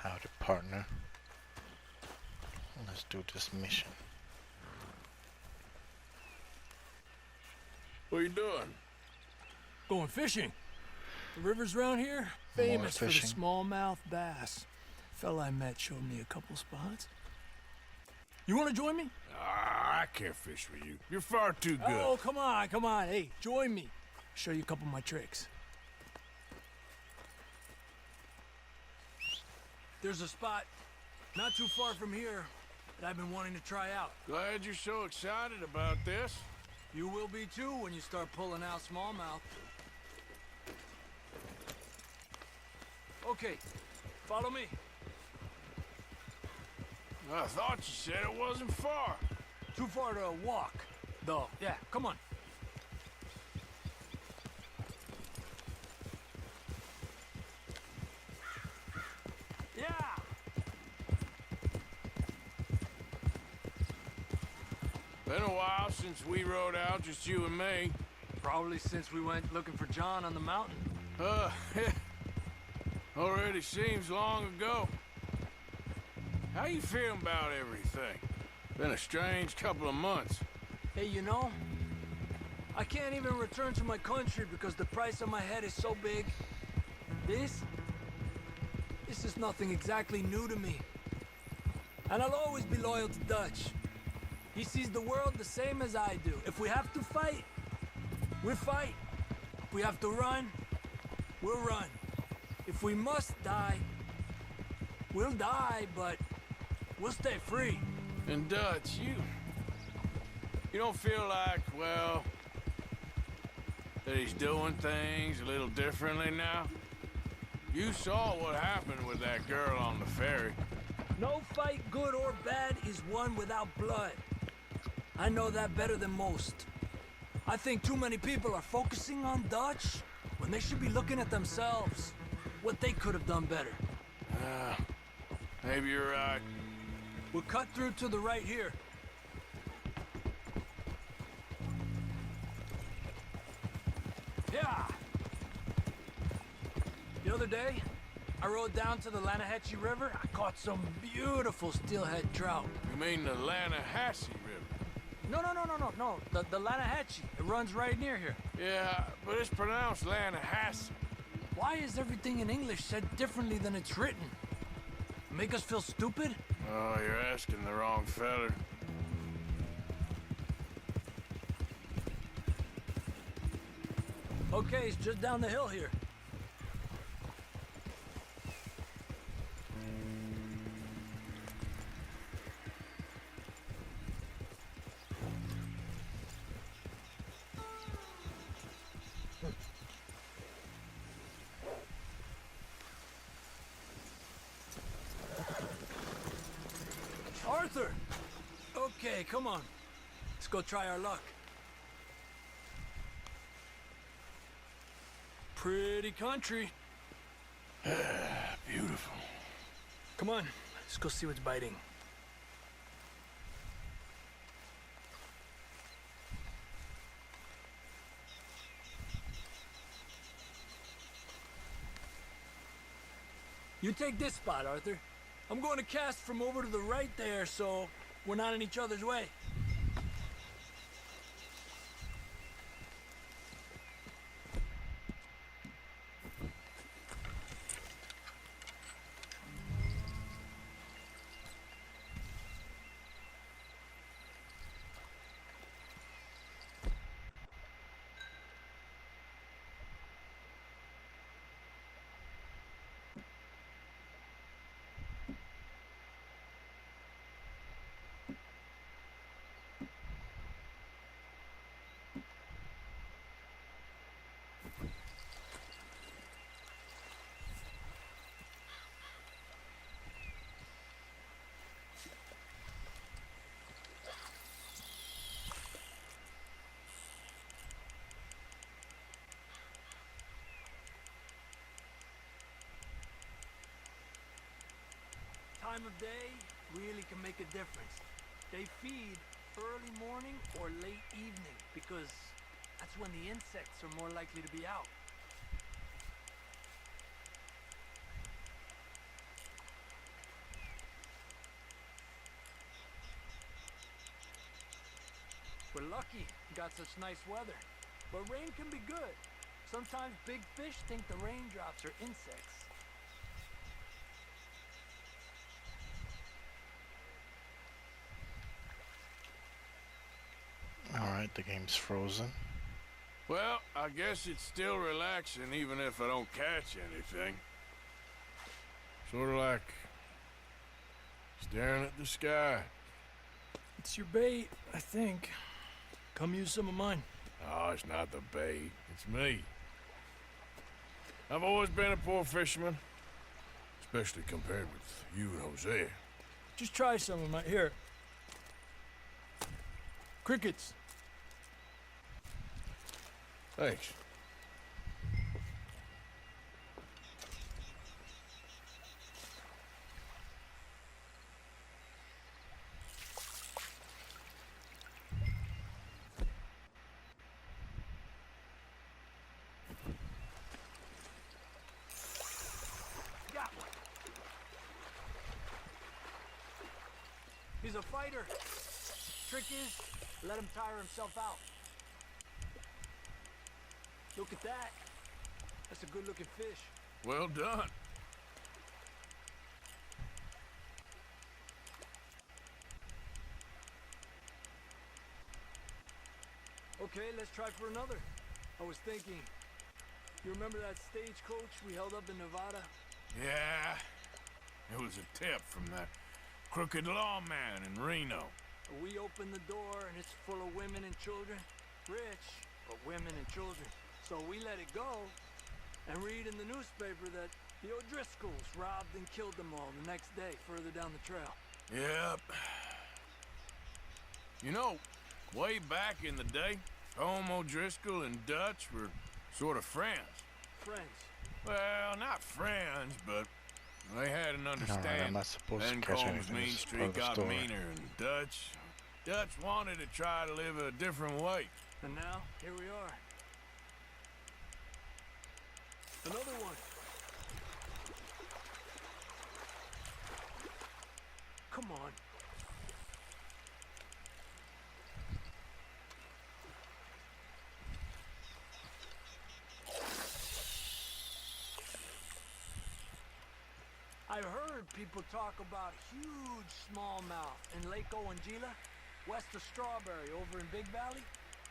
Howdy, partner. Let's do this mission. What are you doing? Going fishing. The rivers around here, famous for the smallmouth bass. Fella I met showed me a couple spots. You want to join me? I can't fish with you. You're far too good. Oh, come on, come on. Hey, join me. Show you a couple of my tricks. There's a spot not too far from here that I've been wanting to try out. Glad you're so excited about this. You will be too when you start pulling out smallmouth. Okay, follow me. I thought you said it wasn't far. Too far to walk, though. Yeah, come on. Yeah! Been a while since we rode out, just you and me. Probably since we went looking for John on the mountain. Already seems long ago. How you feeling about everything? Been a strange couple of months. Hey, you know, I can't even return to my country because the price on my head is so big. This is nothing exactly new to me. And I'll always be loyal to Dutch. He sees the world the same as I do. If we have to fight, we'll fight. If we have to run, we'll run. If we must die, we'll die, but we'll stay free. And Dutch, you don't feel like, well, that he's doing things a little differently now? You saw what happened with that girl on the ferry. No fight, good or bad, is won without blood. I know that better than most. I think too many people are focusing on Dutch when they should be looking at themselves, what they could have done better. Maybe you're right. We'll cut through to the right here. Yeah! The other day, I rode down to the Lanahatchee River. I caught some beautiful steelhead trout. You mean the Lanahatchee River? No. The Lanahatchee. It runs right near here. Yeah, but it's pronounced Lanahatchee. Why is everything in English said differently than it's written? Make us feel stupid? Oh, you're asking the wrong feller. Okay, it's just down the hill here. Arthur! Okay, come on. Let's go try our luck. Pretty country. Beautiful. Come on, let's go see what's biting. You take this spot, Arthur. I'm going to cast from over to the right there, so we're not in each other's way. Time of day really can make a difference. They feed early morning or late evening because that's when the insects are more likely to be out. We're lucky we got such nice weather. But rain can be good. Sometimes big fish think the raindrops are insects. Alright, the game's frozen. Well, I guess it's still relaxing even if I don't catch anything. Sort of like staring at the sky. It's your bait, I think. Come use some of mine. Oh, it's not the bait. It's me. I've always been a poor fisherman. Especially compared with you and Jose. Just try some of my... Here. Crickets. Thanks. Got one. He's a fighter. Trick is, let him tire himself out. Look at that. That's a good-looking fish. Well done. Okay, let's try for another. I was thinking, you remember that stagecoach we held up in Nevada? Yeah. It was a tip from that crooked lawman in Reno. We opened the door and it's full of women and children. Rich, but women and children. So we let it go and read in the newspaper that the O'Driscolls robbed and killed them all the next day further down the trail. Yep. You know, way back in the day, Tom O'Driscoll and Dutch were sort of friends. Friends. Well, not friends, but they had an Alright, I'm understanding. not supposed Then to catch Combs' anything. mean This is streak part of the got story. meaner, and Dutch wanted to try to live a different way. And now, here we are. Another one. Come on. I heard people talk about huge smallmouth in Lake Owanjila, west of Strawberry, over in Big Valley.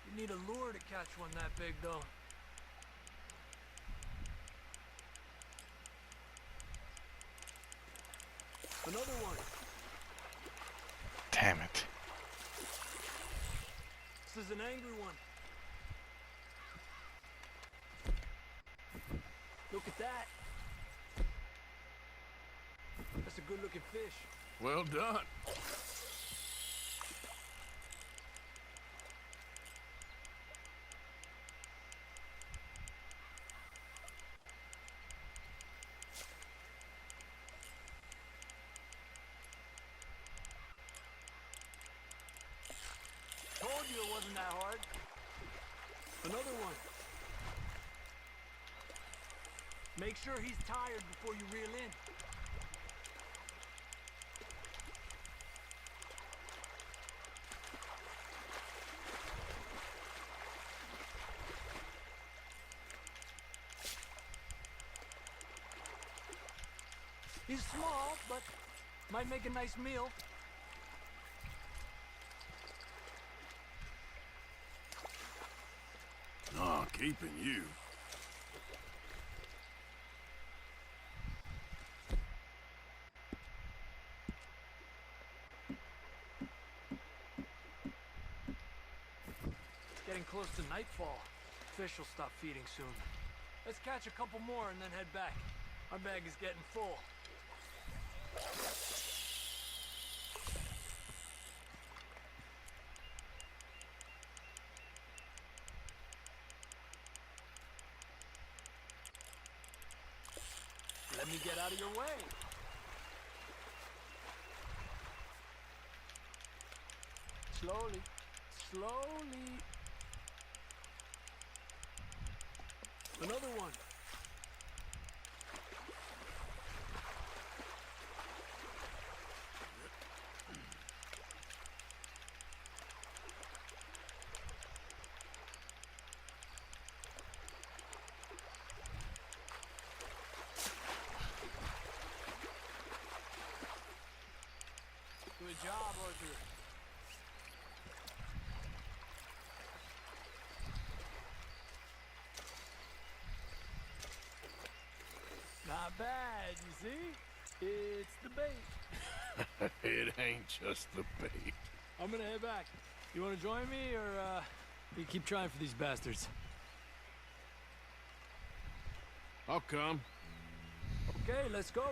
You need a lure to catch one that big, though. Another one. Damn it. This is an angry one. Look at that. That's a good-looking fish. Well done. Told you it wasn't that hard. Another one. Make sure he's tired before you reel in. He's small, but might make a nice meal. Oh, keeping you. Getting close to nightfall. Fish will stop feeding soon. Let's catch a couple more and then head back. Our bag is getting full. Let me get out of your way. Slowly, slowly. Another one. job, Arthur. Not bad, you see? It's the bait. It ain't just the bait. I'm gonna head back. You wanna join me, or, we keep trying for these bastards? I'll come. Okay, let's go.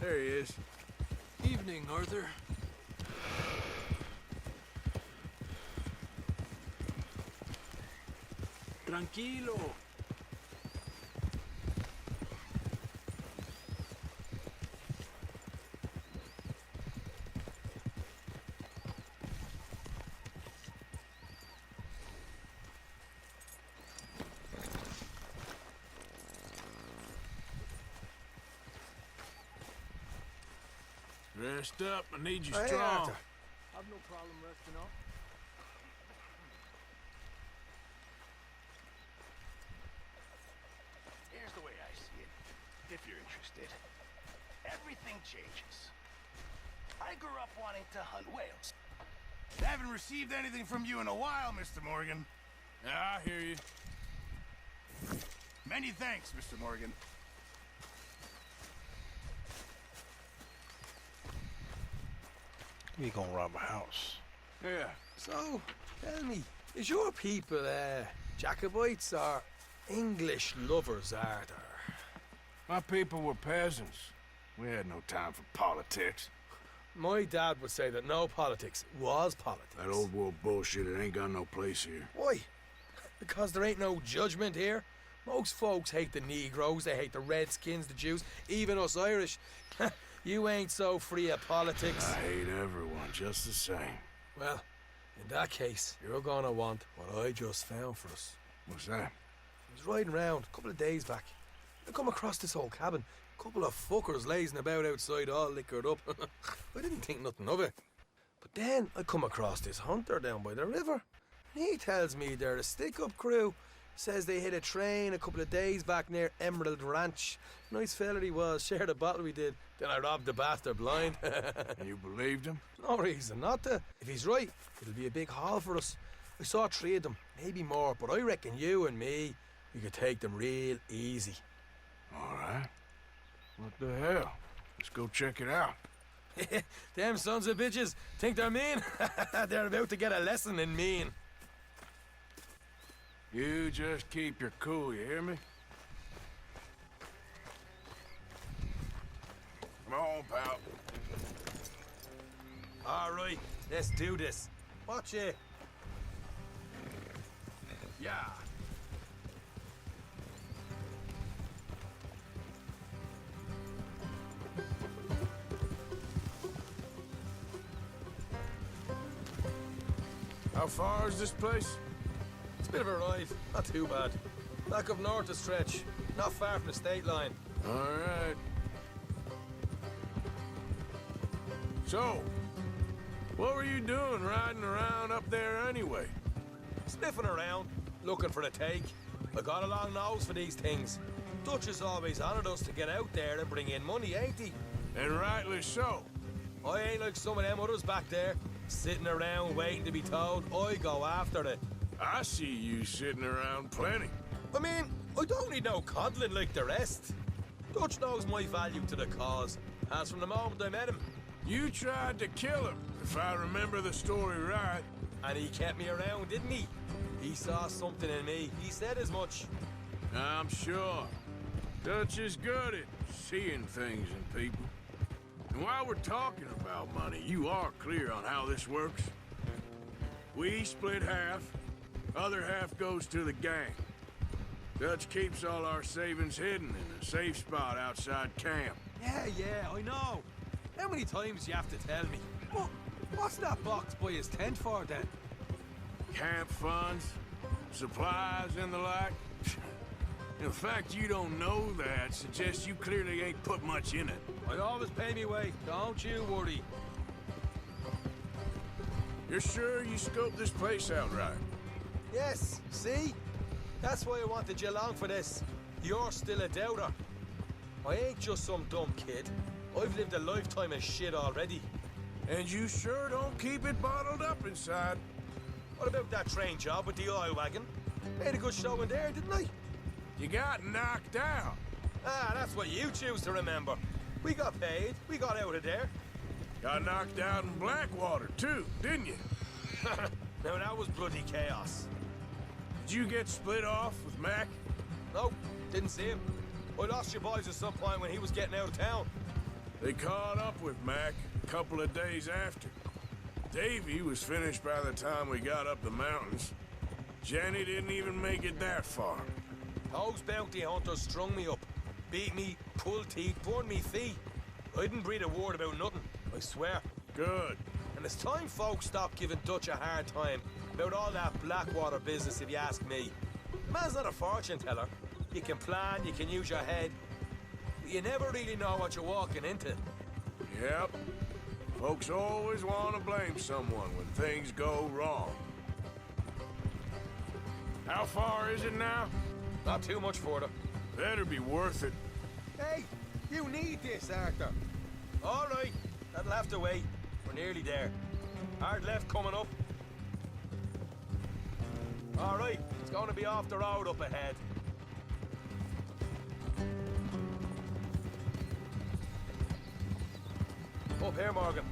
There he is. Evening, Arthur. Tranquilo. Rest up. I need you Hey, strong. Arthur. I've no problem resting up. Here's the way I see it, if you're interested. Everything changes. I grew up wanting to hunt whales. Haven't received anything from you in a while, Mr. Morgan. Yeah, I hear you. Many thanks, Mr. Morgan. We gonna rob a house. Yeah. So, tell me, is your people, Jacobites or English lovers, Arthur? My people were peasants. We had no time for politics. My dad would say that no politics was politics. That old world bullshit, it ain't got no place here. Why? Because there ain't no judgment here. Most folks hate the Negroes, they hate the Redskins, the Jews, even us Irish. You ain't so free of politics. I hate everyone just the same. Well, in that case, you're gonna want what I just found for us. What's that? I was riding around a couple of days back. I come across this old cabin. A couple of fuckers lazing about outside all liquored up. I didn't think nothing of it. But then I come across this hunter down by the river. And he tells me they're a stick-up crew. Says they hit a train a couple of days back near Emerald Ranch. Nice fella he was, shared a bottle we did. Then I robbed the bastard blind. And you believed him? No reason not to. If he's right, it'll be a big haul for us. I saw 3 of them, maybe more, but I reckon you and me, we could take them real easy. All right. What the hell? Let's go check it out. Them sons of bitches think they're mean. They're about to get a lesson in mean. You just keep your cool, you hear me? Come on, pal. All right, let's do this. Watch it. Yeah. How far is this place? It's a bit of a ride, not too bad. Back up north a stretch, not far from the state line. All right. So, what were you doing riding around up there anyway? Sniffing around, looking for a take. I got a long nose for these things. Dutch has always honoured us to get out there and bring in money, ain't he? And rightly so. I ain't like some of them others back there, sitting around waiting to be told. I go after it. I see you sitting around plenty. I mean, I don't need no coddling like the rest. Dutch knows my value to the cause, as from the moment I met him. You tried to kill him, if I remember the story right. And he kept me around, didn't he? He saw something in me. He said as much. I'm sure. Dutch is good at seeing things in people. And while we're talking about money, you are clear on how this works? We split half, other half goes to the gang. Dutch keeps all our savings hidden in a safe spot outside camp. Yeah, I know. How many times you have to tell me? But What's that box by his tent for, then? Camp funds, supplies, and the like. The fact you don't know that suggests you clearly ain't put much in it. I always pay me way, don't you worry. You're sure you scoped this place out right? Yes, see? That's why I wanted you along for this. You're still a doubter. I ain't just some dumb kid. I've lived a lifetime of shit already. And you sure don't keep it bottled up inside. What about that train job with the oil wagon? Made a good show in there, didn't I? You got knocked out. Ah, that's what you choose to remember. We got paid. We got out of there. Got knocked out in Blackwater, too, didn't you? Now, that was bloody chaos. Did you get split off with Mac? No, didn't see him. I lost your boys at some point when he was getting out of town. They caught up with Mac a couple of days after. Davy was finished by the time we got up the mountains. Jenny didn't even make it that far. Those bounty hunters strung me up. Beat me, pulled teeth, burned me feet. I didn't breathe a word about nothing, I swear. Good. And it's time folks stopped giving Dutch a hard time about all that Blackwater business, if you ask me. The man's not a fortune teller. You can plan, you can use your head, but you never really know what you're walking into. Yep. Folks always want to blame someone when things go wrong. How far is it now? Not too much further. Better be worth it. Hey, you need this, Arthur. All right, that'll have to wait. We're nearly there. Hard left coming up. All right, it's going to be off the road up ahead. Up here, Morgan.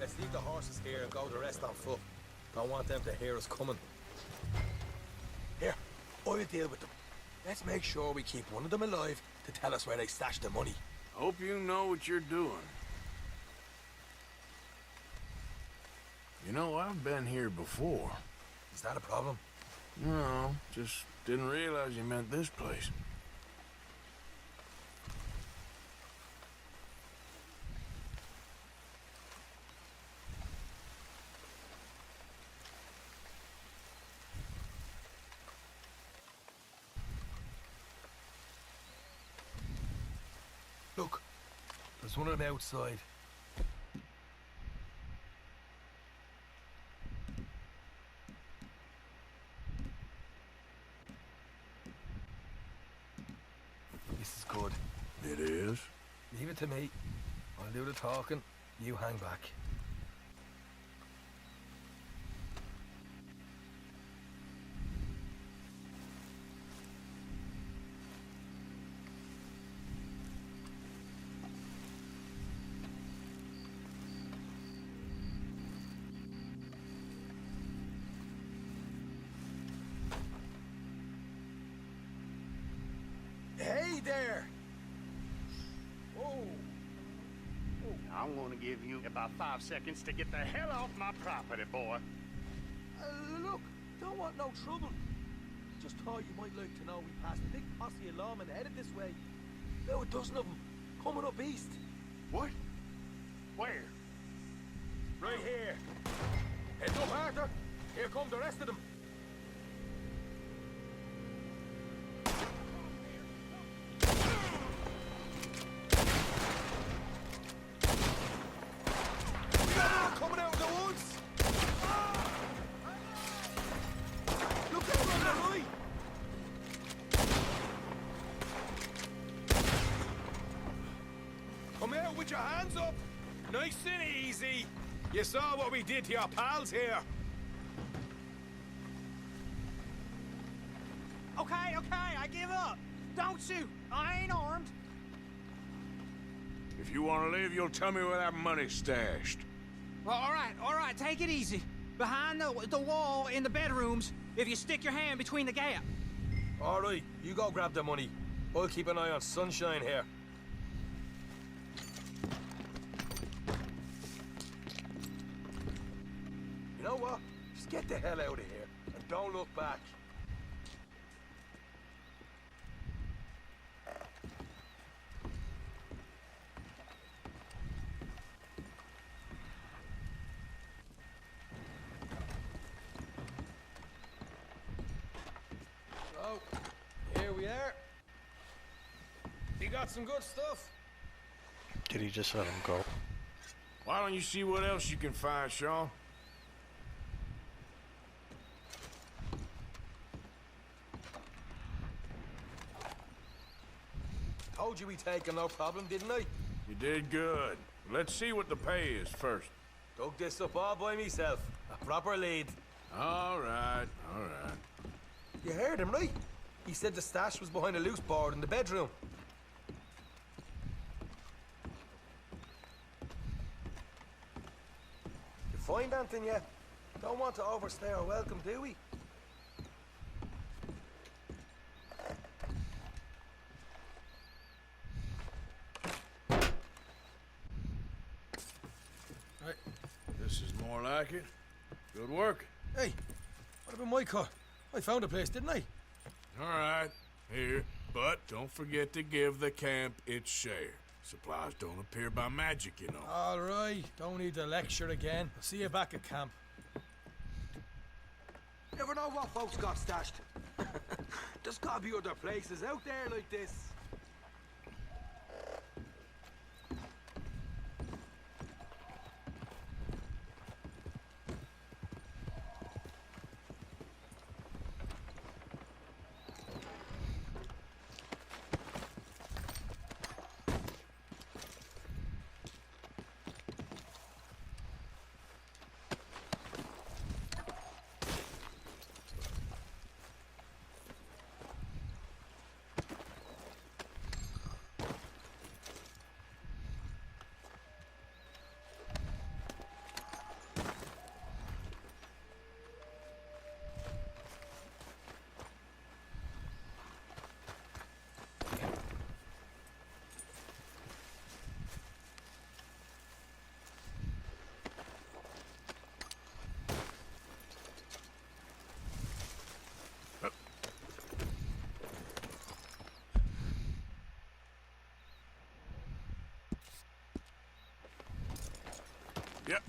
Let's leave the horses here and go the rest on foot. Don't want them to hear us coming. Here, I'll deal with them. Let's make sure we keep one of them alive to tell us where they stashed the money. Hope you know what you're doing. You know, I've been here before. Is that a problem? No, just didn't realize you meant this place. Look, there's one of them outside. This is good. It is? Leave it to me. I'll do the talking. You hang back. Hey there! Whoa! I'm gonna give you about 5 seconds to get the hell off my property, boy. Look, don't want no trouble. Just thought you might like to know we passed a big posse of lawmen headed this way. About a dozen of them, coming up east. What? Where? Right here. Heads up, Arthur. Here come the rest of them. Coming out of the woods! Look out on the right! Come out with your hands up! Nice and easy! You saw what we did to your pals here! Okay, I give up. Don't shoot. I ain't armed. If you want to live, you'll tell me where that money's stashed. Well, all right, take it easy. Behind the wall in the bedrooms, if you stick your hand between the gap. All right, you go grab the money. I'll keep an eye on Sunshine here. Get the hell out of here and don't look back. So, here we are. You got some good stuff. Did he just let him go? Why don't you see what else you can find, Sean? Told you we take him, no problem, didn't I? You did good. Let's see what the pay is first. Dug this up all by myself. A proper lead. All right, all right. You heard him, right? He said the stash was behind a loose board in the bedroom. You find anything yet? Don't want to overstay our welcome, do we? Right. This is more like it. Good work. Hey, what about my car? I found a place, didn't I? All right, here. But don't forget to give the camp its share. Supplies don't appear by magic, you know. All right, don't need the lecture again. I'll see you back at camp. Never know what folks got stashed. There's gotta be other places out there like this. Yep.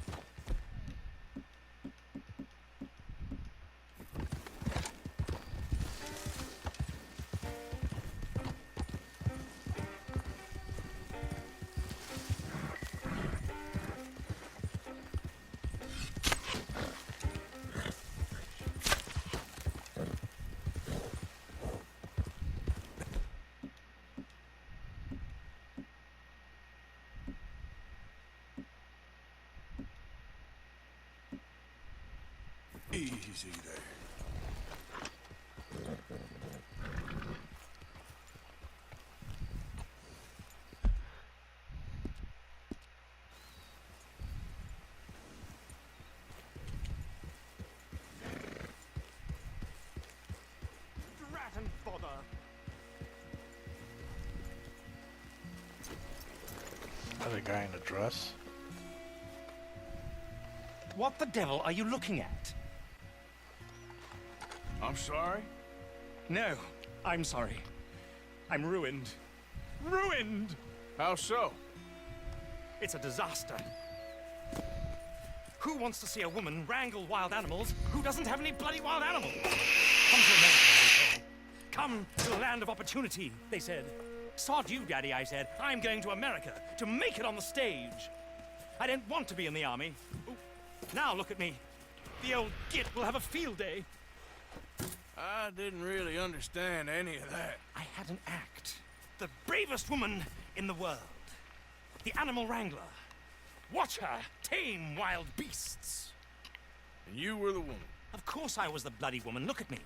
Easy there. Drat and bother. Another guy in a dress. What the devil are you looking at? I'm sorry? No, I'm sorry. I'm ruined. Ruined! How so? It's a disaster. Who wants to see a woman wrangle wild animals who doesn't have any bloody wild animals? Come to America, they say. Come to the land of opportunity, they said. Sod you, Daddy, I said. I'm going to America to make it on the stage. I don't want to be in the army. Ooh, now look at me. The old git will have a field day. I didn't really understand any of that. I had an act. The bravest woman in the world. The animal wrangler. Watch her tame wild beasts. And you were the woman. Of course I was the bloody woman. Look at me.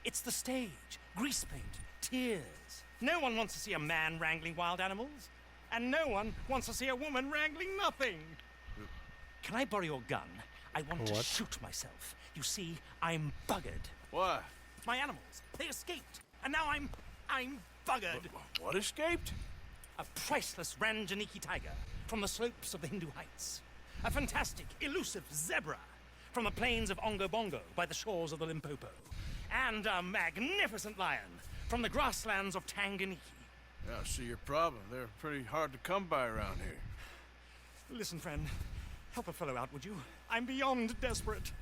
It's the stage. Grease paint. Tears. No one wants to see a man wrangling wild animals. And no one wants to see a woman wrangling nothing. Can I borrow your gun? I want to shoot myself. You see, I'm buggered. Why? My animals, they escaped. And now I'm buggered. What escaped? A priceless Ranjaniki tiger from the slopes of the Hindu Heights. A fantastic, elusive zebra from the plains of Ongo Bongo by the shores of the Limpopo. And a magnificent lion from the grasslands of Tanganyika. Yeah, I see your problem. They're pretty hard to come by around here. Listen, friend, help a fellow out, would you? I'm beyond desperate.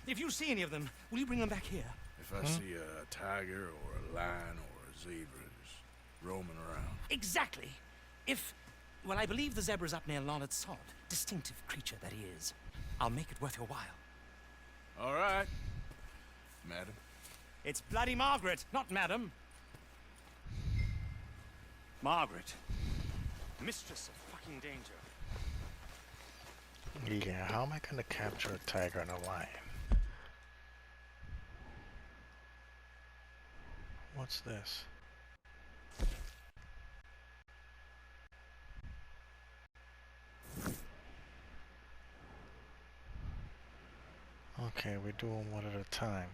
If you see any of them, will you bring them back here? If I see a tiger or a lion or a zebra just roaming around. Exactly. Well, I believe the zebra's up near Larned Sod. Distinctive creature that he is. I'll make it worth your while. All right, madam. It's bloody Margaret, not madam. Margaret. Mistress of fucking danger. Yeah, how am I gonna capture a tiger and a lion? What's this? Okay, we do them one at a time.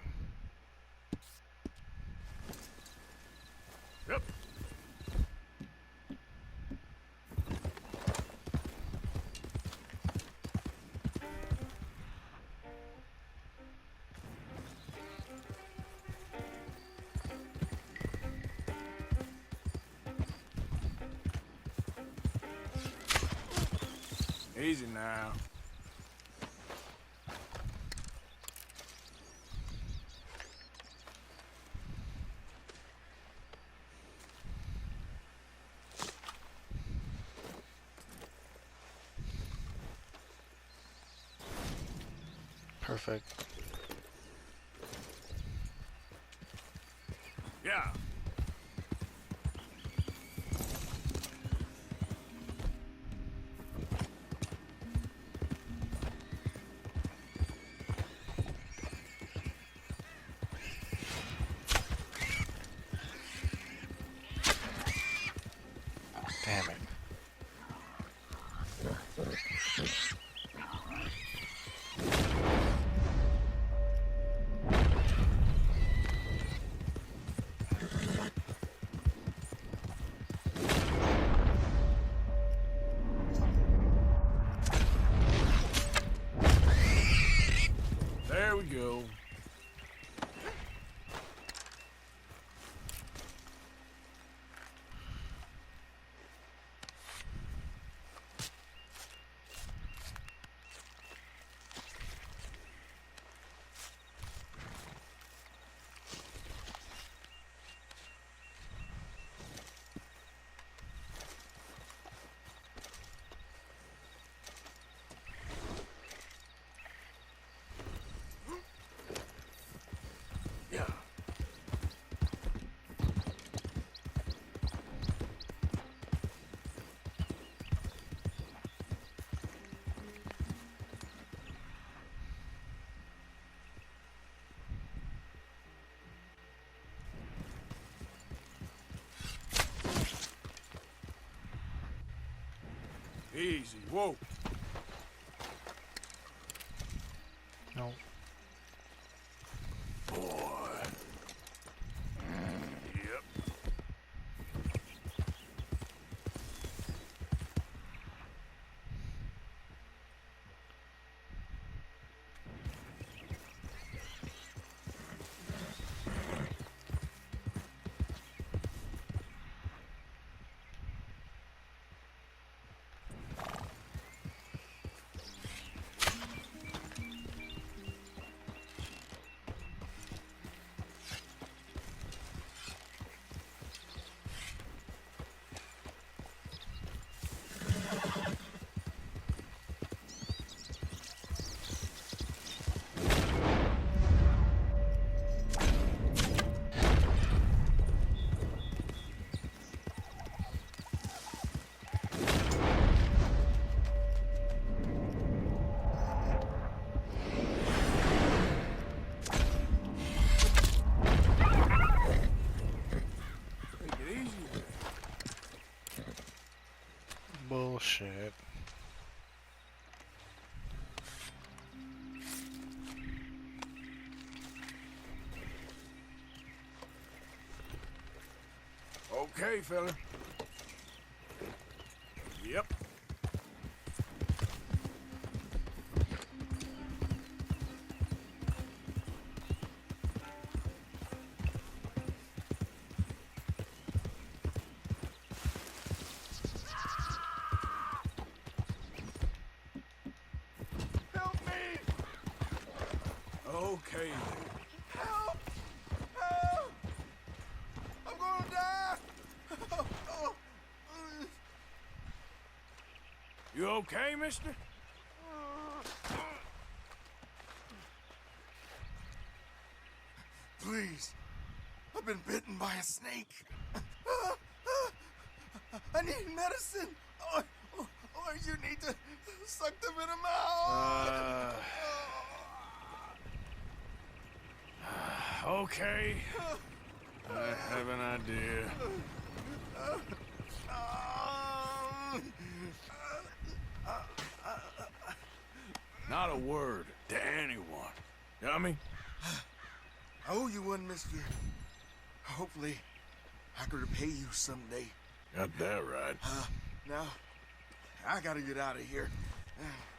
Yep. Easy now. Perfect. Yeah. Damn it. There we go. Yeah. Easy. Whoa. No. Boy. Yep. Take it easy with it. Bullshit. Okay, fella. Yep. Okay. Help! Help! I'm gonna die! You okay, mister? Please. I've been bitten by a snake. I need medicine. Or you need to suck the venom out. Okay. I have an idea. Not a word to anyone. Got me? I owe you one, mister. Hopefully, I could repay you someday. Got that right. Now, I gotta get out of here.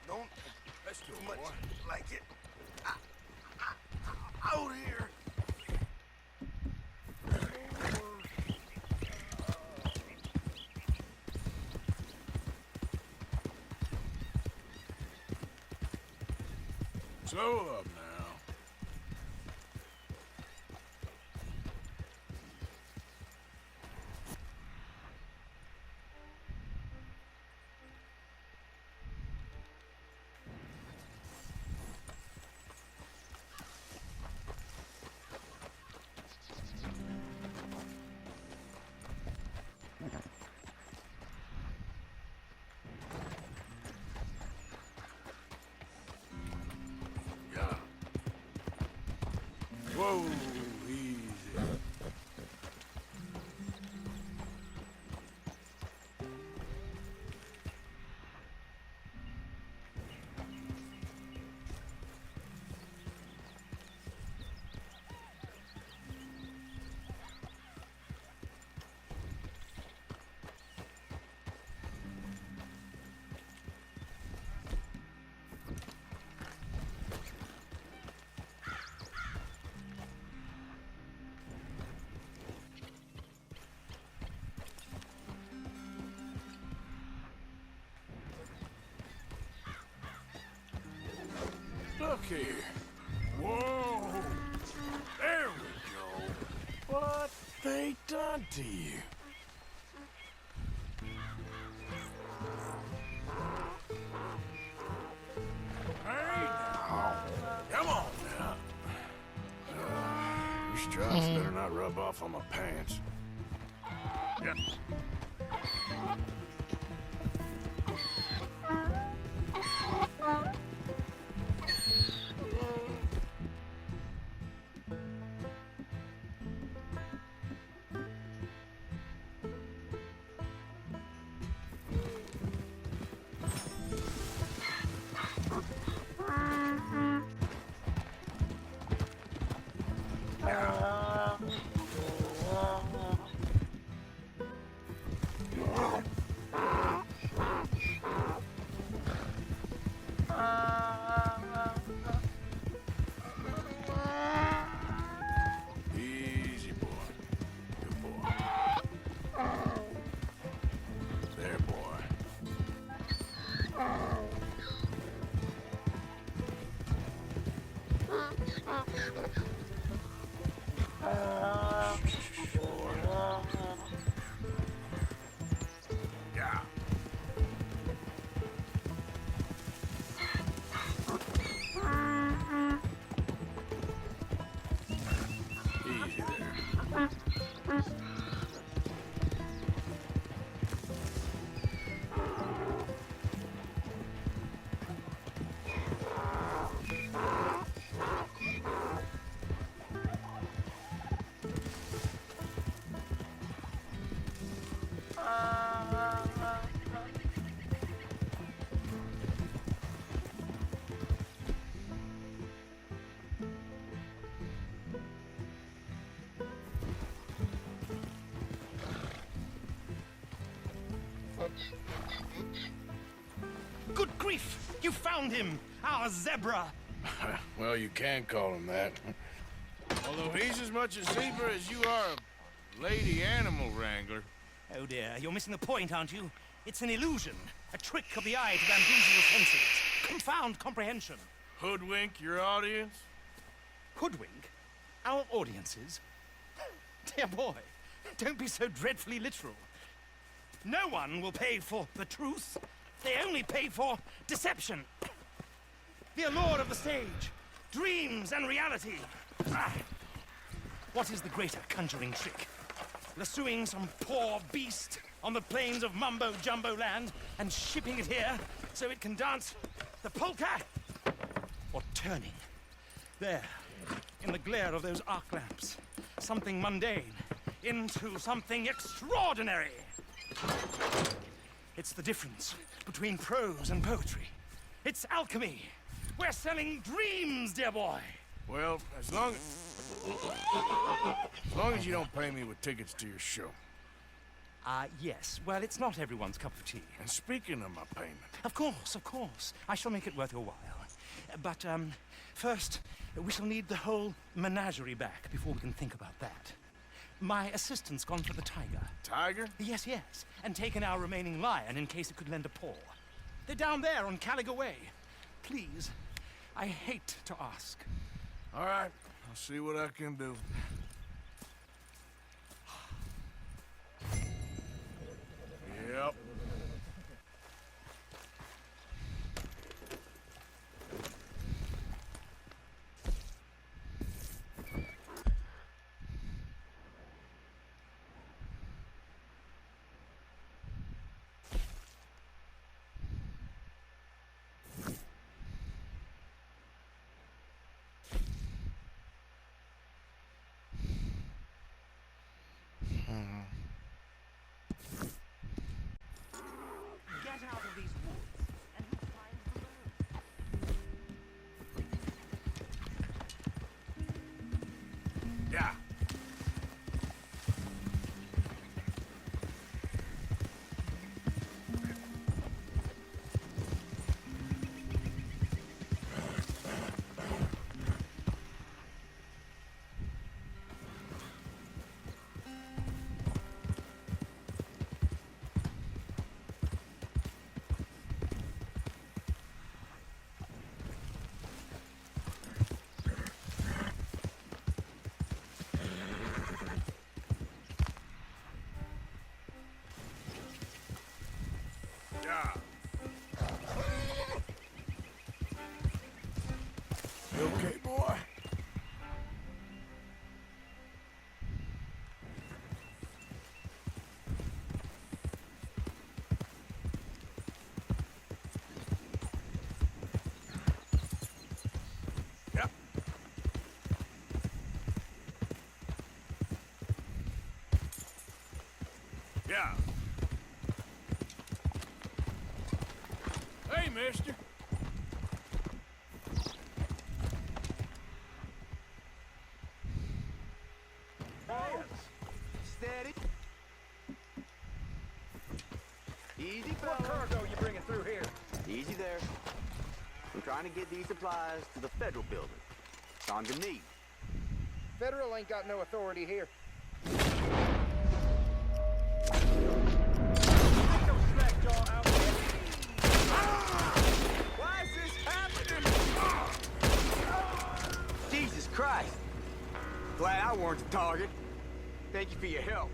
Don't too much like it. Out here. Slow up now. Yeah. Whoa, easy. Look here. Whoa. There we go. What they done to you? Hey now. Come on now. These stripes better not rub off on my pants. Yeah. Easy, boy. Good boy. There, boy. Yeah. Easy there. Good grief! You found him! Our zebra! Well, you can call him that. Although he's as much a zebra as you are a lady animal wrangler. Oh dear, you're missing the point, aren't you? It's an illusion. A trick of the eye to bamboozle the senses. Confound comprehension. Hoodwink your audience? Hoodwink our audiences? Dear boy, don't be so dreadfully literal. No one will pay for the truth. They only pay for deception. The allure of the stage, dreams and reality. Ah. What is the greater conjuring trick? Lassoing some poor beast on the plains of mumbo-jumbo land and shipping it here so it can dance the polka? Or turning, there, in the glare of those arc lamps, something mundane into something extraordinary? It's the difference between prose and poetry. It's alchemy. We're selling dreams, dear boy. Well, as long as you don't pay me with tickets to your show. Yes. Well, it's not everyone's cup of tea. And speaking of my payment, Of course. I shall make it worth your while. But, first, we shall need the whole menagerie back before we can think about that. My assistant's gone for the tiger. Tiger? Yes, and taken our remaining lion in case it could lend a paw. They're down there on Caliga Way. Please, I hate to ask. All right, I'll see what I can do. Yep. Get out of these woods, and you'll find the road. Yeah. Yeah. You okay, boy? Yep. Yeah. Hey, mister. Steady. Easy, What fella. cargo you bringing through here? Easy there. I'm trying to get these supplies to the federal building. It's on to me. Federal ain't got no authority here. Why is this happening? Jesus Christ. Glad I weren't the target. Thank you for your help.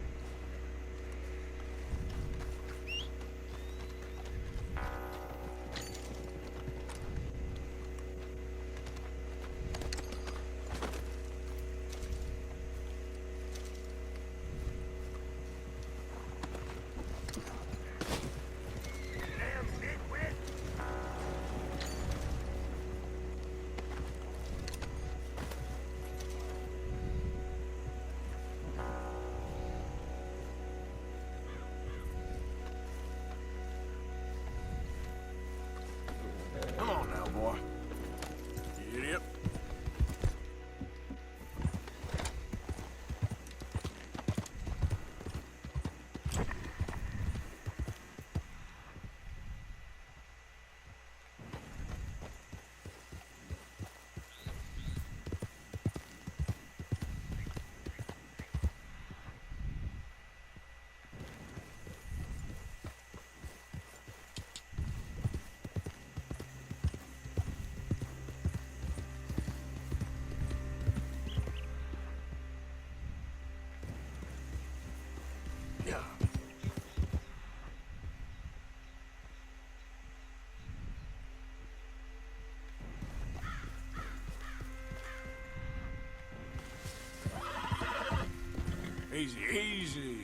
Easy, easy.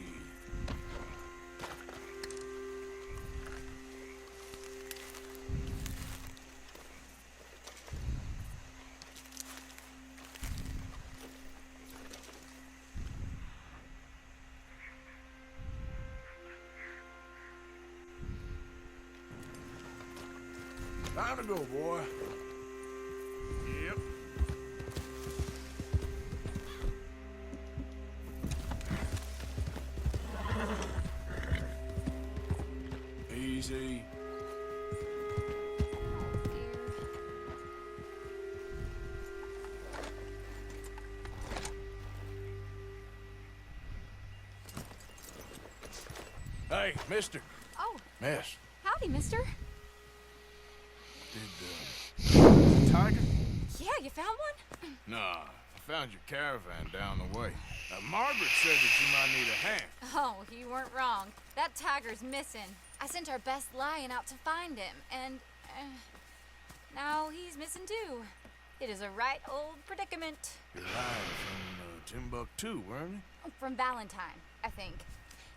Time to go, boy. Yep. Easy. Hey, mister. Oh, Miss. howdy, mister. Did, tiger? Yeah, you found one? Nah, I found your caravan down the way. Margaret said that you might need a hand. Oh, you weren't wrong. That tiger's missing. I sent our best lion out to find him, and now he's missing too. It is a right old predicament. You're lying from Timbuktu, weren't you? From Valentine, I think.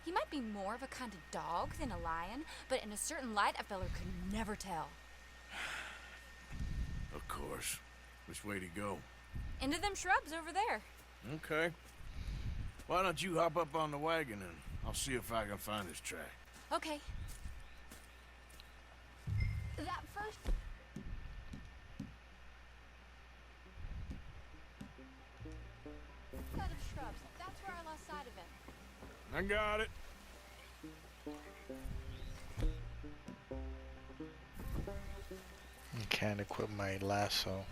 He might be more of a kind of dog than a lion, but in a certain light, a feller could never tell. Of course. Which way to go? Into them shrubs over there. Okay. Why don't you hop up on the wagon and I'll see if I can find his track. Okay. That first... set of shrubs. That's where I lost sight of him. I got it. I can't equip my lasso.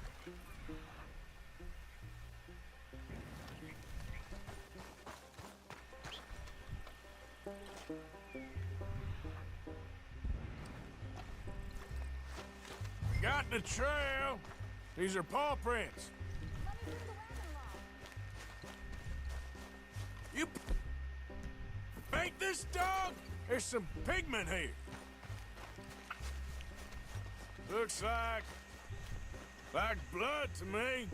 Got the trail. These are paw prints. You paint this dog? There's some pigment here. Looks like blood to me.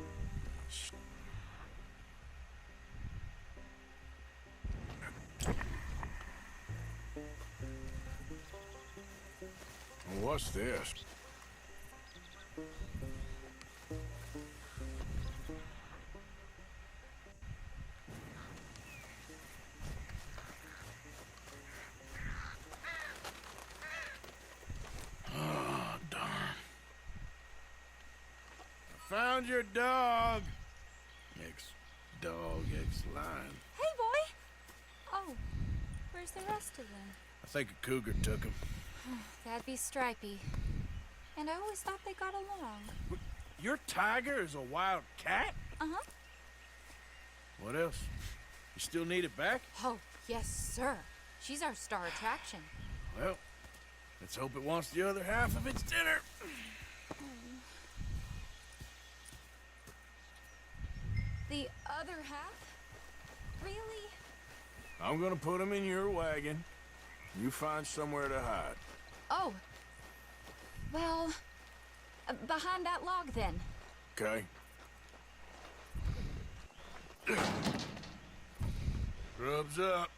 What's this? Oh, darn. I found your dog. Ex-dog, ex-lion. Hey, boy! Oh, where's the rest of them? I think a cougar took him. That'd be Stripey. And I always thought they got along. Your tiger is a wild cat? Uh-huh. What else? You still need it back? Oh, yes, sir. She's our star attraction. Well, let's hope it wants the other half of its dinner. The other half? Really? I'm gonna put him in your wagon. You find somewhere to hide. Oh. Well, behind that log, then. Okay. Rubs up.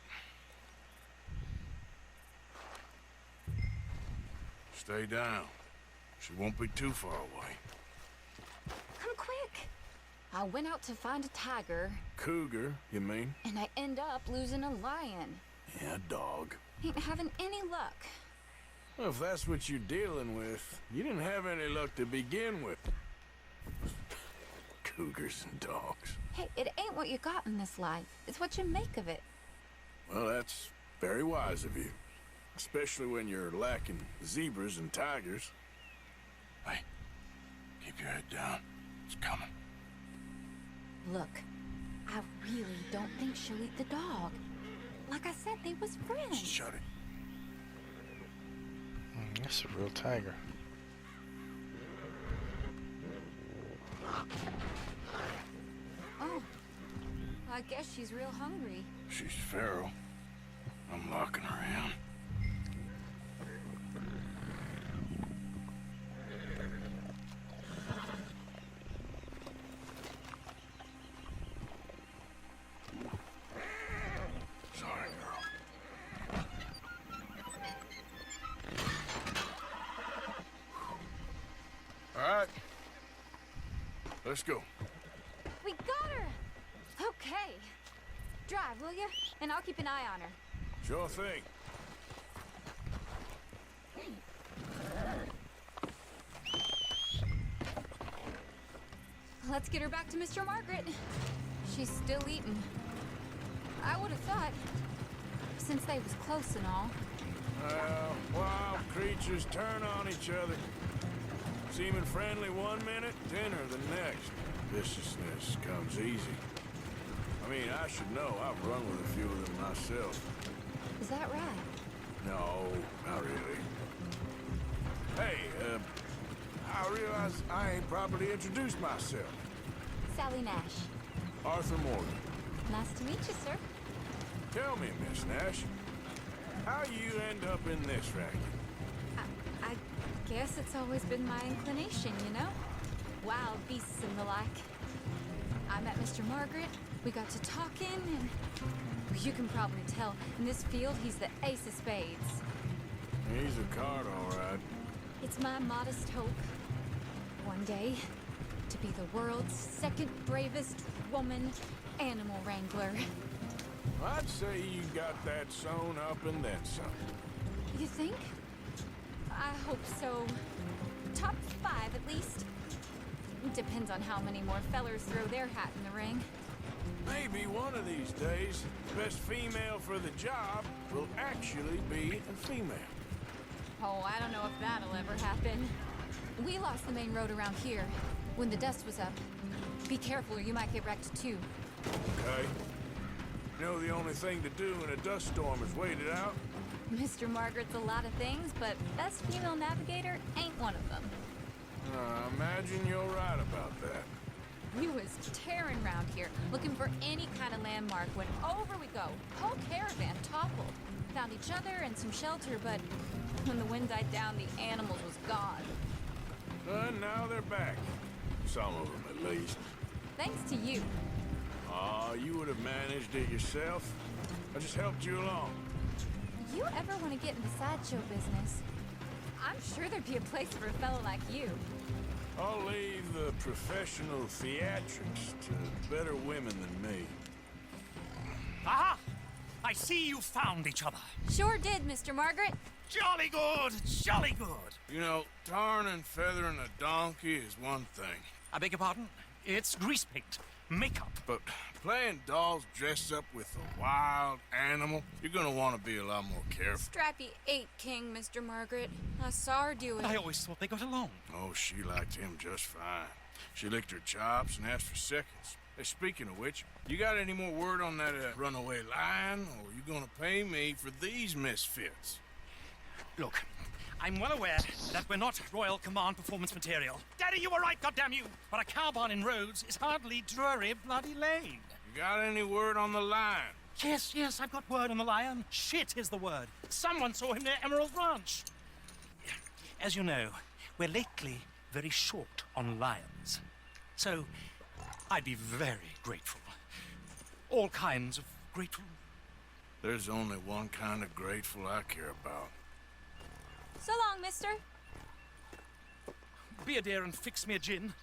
Stay down. She won't be too far away. Come quick. I went out to find a tiger. Cougar, you mean? And I end up losing a lion. Yeah, dog. Ain't having any luck. Well, if that's what you're dealing with, you didn't have any luck to begin with. Cougars and dogs. Hey, it ain't what you got in this life. It's what you make of it. Well, that's very wise of you. Especially when you're lacking zebras and tigers. Hey, keep your head down. It's coming. Look, I really don't think she'll eat the dog. Like I said, they was friends. Shut it. That's a real tiger. Oh, I guess she's real hungry. She's feral. I'm locking her in. right. Let's go. We got her! Okay. Drive, will you? And I'll keep an eye on her. Sure thing. Let's get her back to Mr. Margaret. She's still eating. I would have thought, since they was close and all. Wild creatures turn on each other. Seeming friendly one minute, dinner the next. Viciousness comes easy. I mean, I should know. I've run with a few of them myself. Is that right? No, not really. Hey, I realize I ain't properly introduced myself. Sally Nash. Arthur Morgan. Nice to meet you, sir. Tell me, Miss Nash, how you end up in this racket? I guess it's always been my inclination, you know? Wild beasts and the like. I met Mr. Margaret, we got to talking, and you can probably tell, in this field he's the ace of spades. He's a card, all right. It's my modest hope, one day, to be the world's second bravest woman animal wrangler. I'd say you got that sewn up and then some. You think? I hope so. Top 5 at least. Depends on how many more fellers throw their hat in the ring. Maybe one of these days, the best female for the job will actually be a female. Oh, I don't know if that'll ever happen. We lost the main road around here when the dust was up. Be careful or you might get wrecked too. Okay. You know the only thing to do in a dust storm is wait it out? Mr. Margaret's a lot of things, but best female navigator ain't one of them. I imagine you're right about that. We was tearing around here, looking for any kind of landmark when over we go. Whole caravan toppled. Found each other and some shelter, but when the wind died down, the animals was gone. And now they're back. Some of them, at least. Thanks to you. Aw, you would have managed it yourself. I just helped you along. You ever want to get in the sideshow business? I'm sure there'd be a place for a fellow like you. I'll leave the professional theatrics to better women than me. Aha! I see you found each other. Sure did, Mr. Margaret. Jolly good, jolly good. You know, tarring and feathering a donkey is one thing. I beg your pardon? It's grease paint, makeup. But playing dolls dressed up with a wild animal, you're gonna want to be a lot more careful. Strappy ate King, Mr. Margaret. I saw her do it. I always thought they got along. Oh, she liked him just fine. She licked her chops and asked for seconds. Hey, speaking of which, you got any more word on that runaway lion, or are you gonna pay me for these misfits? Look, I'm well aware that we're not Royal Command performance material. Daddy, you were right, goddamn you! But a cow barn in Rhodes is hardly Drury Bloody Lane. You got any word on the lion? Yes, I've got word on the lion. Shit is the word. Someone saw him near Emerald Ranch. As you know, we're lately very short on lions. So, I'd be very grateful. All kinds of grateful. There's only one kind of grateful I care about. So long, mister. Be a dear and fix me a gin.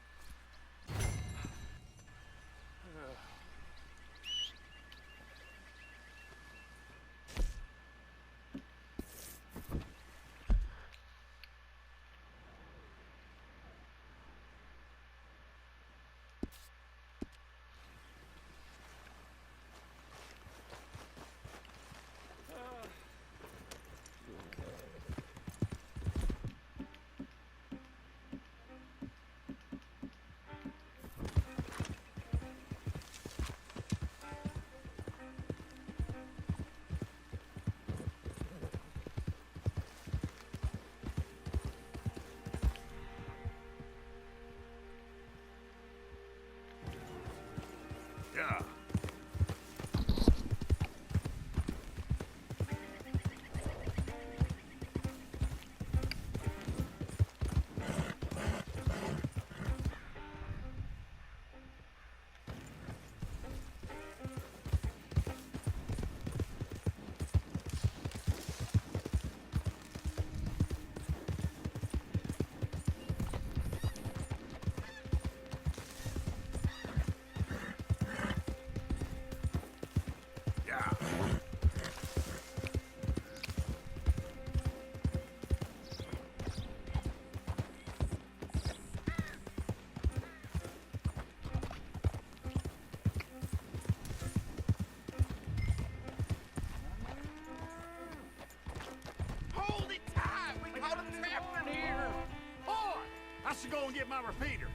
should go and get my repeater.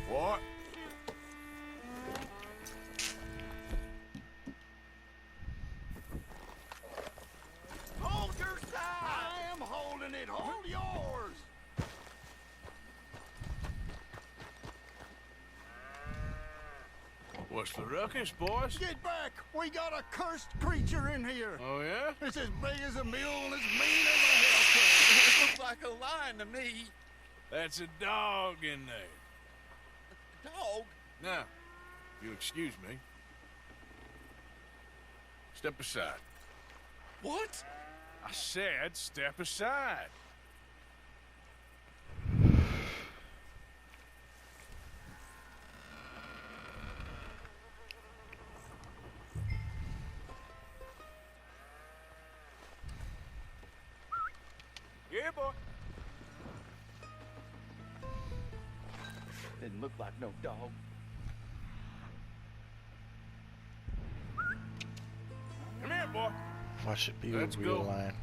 What? Hold your side! I am holding it. Hold yours! What's the ruckus, boys? Get back! We got a cursed creature in here. Oh, yeah? It's as big as a mule and as mean as a hellcat. It looks like a lion to me. That's a dog in there. Dog? Now, if you'll excuse me. Step aside. What? I said step aside. Yeah, boy. Didn't look like no dog. Come here, boy. Watch it be Let's a real go. lion.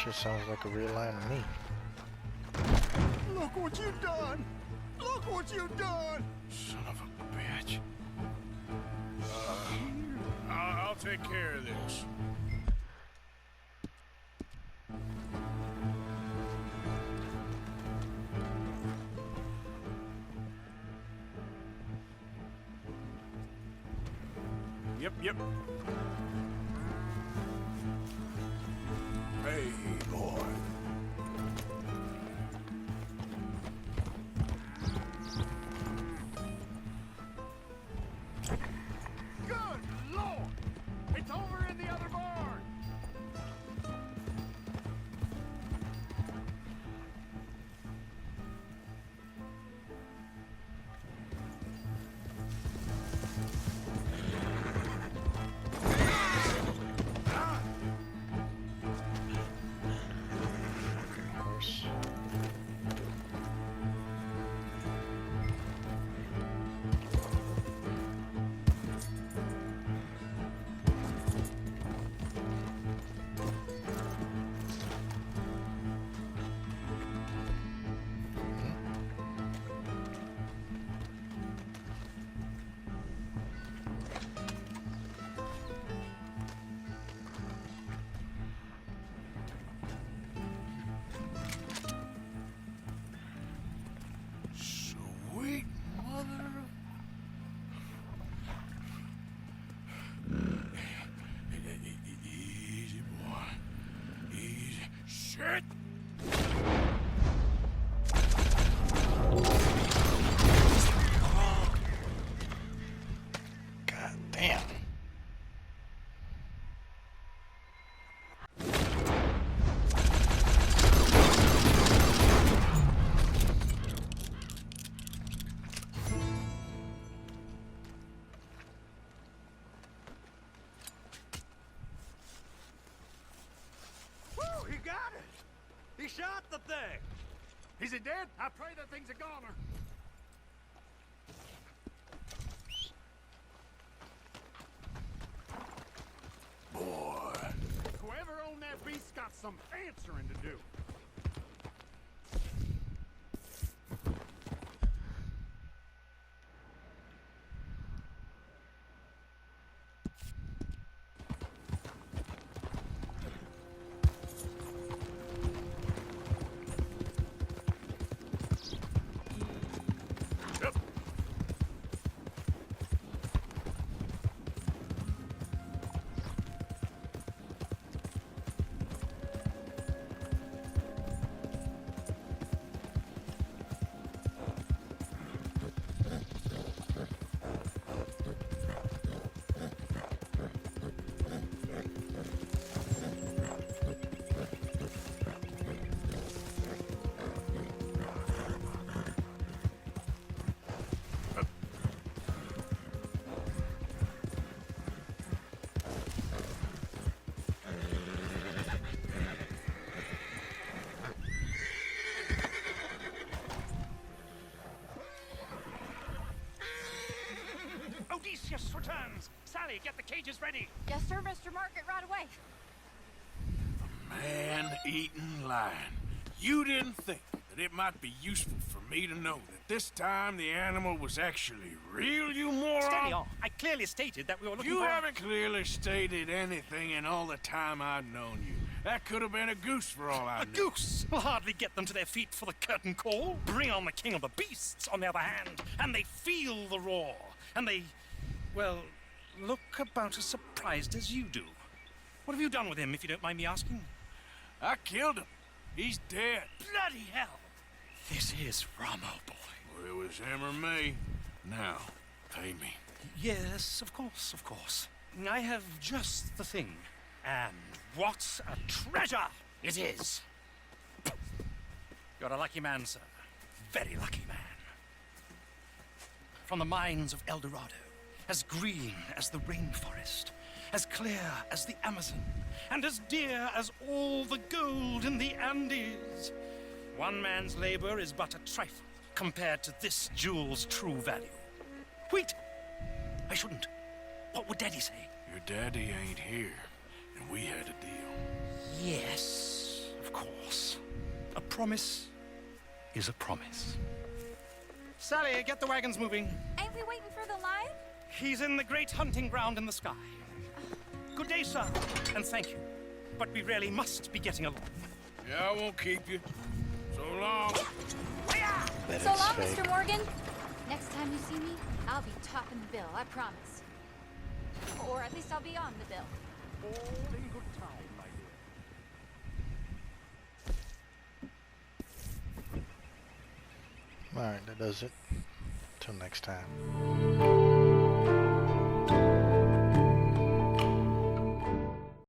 Shit sounds like a real lion to me. Look what you've done! Look what you've done! Son of a bitch. I'll take care of this. Yep. Hey, boy. Good Lord! It's over in the other barn! Horse. Sweet mother. Easy, boy. Easy. Shit! God damn. Woo! He got it! He shot the thing! Is it dead? I pray that thing's a goner. Boy. Whoever owned that beast's got some answering to do. Sally, get the cages ready. Yes, sir, Mr. Margaret, right away. Man-eating lion. You didn't think that it might be useful for me to know that this time the animal was actually real, you moron? Steady on. I clearly stated that we were looking You for... haven't clearly stated anything in all the time I've known you. That could have been a goose for all I A knew. goose will hardly get them to their feet for the curtain call. Bring on the king of the beasts, on the other hand, and they feel the roar. And they, well, look about as surprised as you do. What have you done with him, if you don't mind me asking? I killed him. He's dead. Bloody hell! This is Ramo, boy. Well, it was him or me. Now, pay me. Yes, of course, of course. I have just the thing. And what a treasure it is! You're a lucky man, sir. Very lucky man. From the mines of El Dorado, as green as the rainforest, as clear as the Amazon, and as dear as all the gold in the Andes. One man's labor is but a trifle compared to this jewel's true value. Wait! I shouldn't. What would Daddy say? Your daddy ain't here, and we had a deal. Yes, of course. A promise is a promise. Sally, get the wagons moving. Ain't we waiting for the lion? He's in the great hunting ground in the sky. Good day, sir, and thank you. But we really must be getting along. Yeah, I won't keep you. So long. Bet So it's long, fake. Mr. Morgan. Next time you see me, I'll be topping the bill, I promise. Or at least I'll be on the bill. All in good time, my dear. Alright, that does it. Till next time.